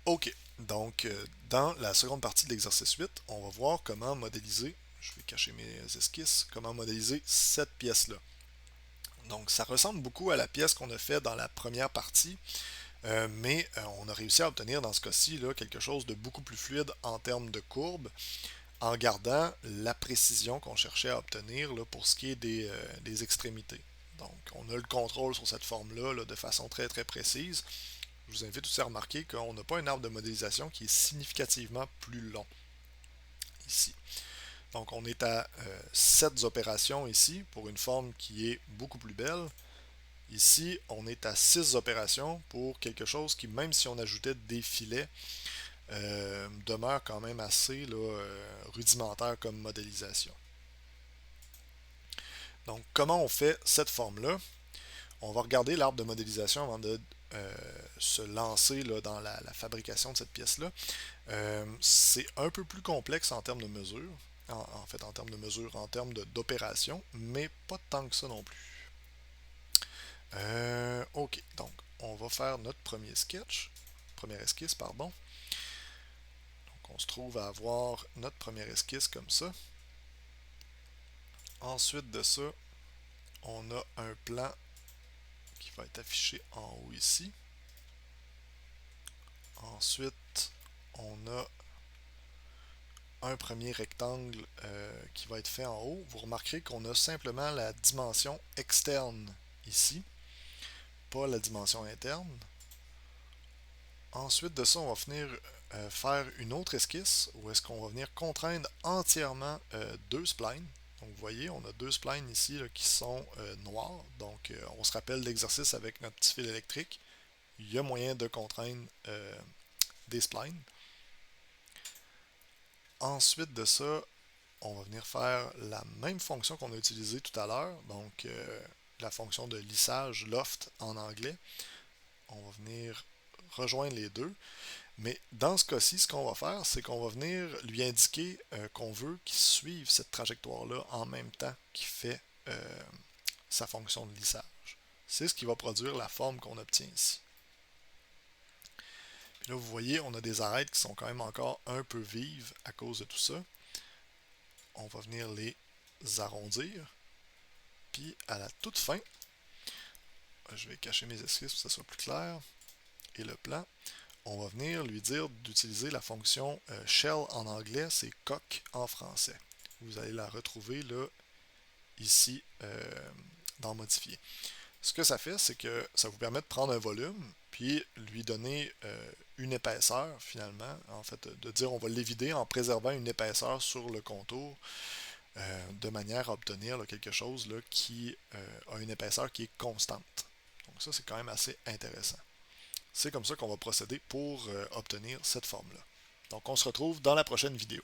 OK. Donc, dans la seconde partie de l'exercice 8, on va voir comment modéliser, je vais cacher mes esquisses, comment modéliser cette pièce-là. Donc, ça ressemble beaucoup à la pièce qu'on a fait dans la première partie, mais on a réussi à obtenir dans ce cas-ci là, quelque chose de beaucoup plus fluide en termes de courbe, en gardant la précision qu'on cherchait à obtenir là, pour ce qui est des extrémités. Donc, on a le contrôle sur cette forme-là là, de façon très très précise. Je vous invite aussi à remarquer qu'on n'a pas un arbre de modélisation qui est significativement plus long ici. Donc on est à 7 opérations ici pour une forme qui est beaucoup plus belle. Ici, on est à 6 opérations pour quelque chose qui, même si on ajoutait des filets, demeure quand même assez là, rudimentaire comme modélisation. Donc comment on fait cette forme-là? On va regarder l'arbre de modélisation avant de se lancer là, dans la fabrication de cette pièce-là. C'est un peu plus complexe en termes de mesure, en fait en termes de mesure, en termes d'opération, mais pas tant que ça non plus. Ok, donc on va faire notre premier sketch, première esquisse, pardon. Donc on se trouve à avoir notre première esquisse comme ça. Ensuite de ça, on a un plan qui va être affiché en haut ici. Ensuite, on a un premier rectangle qui va être fait en haut. Vous remarquerez qu'on a simplement la dimension externe ici, pas la dimension interne. Ensuite de ça, on va venir faire une autre esquisse où est-ce qu'on va venir contraindre entièrement deux splines. Donc vous voyez, on a deux splines ici là, qui sont noirs. Donc on se rappelle l'exercice avec notre petit fil électrique. Il y a moyen de contraindre des splines. Ensuite de ça, on va venir faire la même fonction qu'on a utilisée tout à l'heure, donc la fonction de lissage loft en anglais. On va venir rejoindre les deux. Mais dans ce cas-ci, ce qu'on va faire, c'est qu'on va venir lui indiquer qu'on veut qu'il suive cette trajectoire-là en même temps qu'il fait sa fonction de lissage. C'est ce qui va produire la forme qu'on obtient ici. Puis là, vous voyez, on a des arêtes qui sont quand même encore un peu vives à cause de tout ça. On va venir les arrondir. Puis à la toute fin, je vais cacher mes esquisses pour que ça soit plus clair, et le plan, on va venir lui dire d'utiliser la fonction shell en anglais, c'est coq en français. Vous allez la retrouver là, ici, dans modifier. Ce que ça fait, c'est que ça vous permet de prendre un volume, puis lui donner une épaisseur finalement, en fait, de dire on va l'évider en préservant une épaisseur sur le contour, de manière à obtenir là, quelque chose là, qui a une épaisseur qui est constante. Donc ça, c'est quand même assez intéressant. C'est comme ça qu'on va procéder pour obtenir cette forme-là. Donc on se retrouve dans la prochaine vidéo.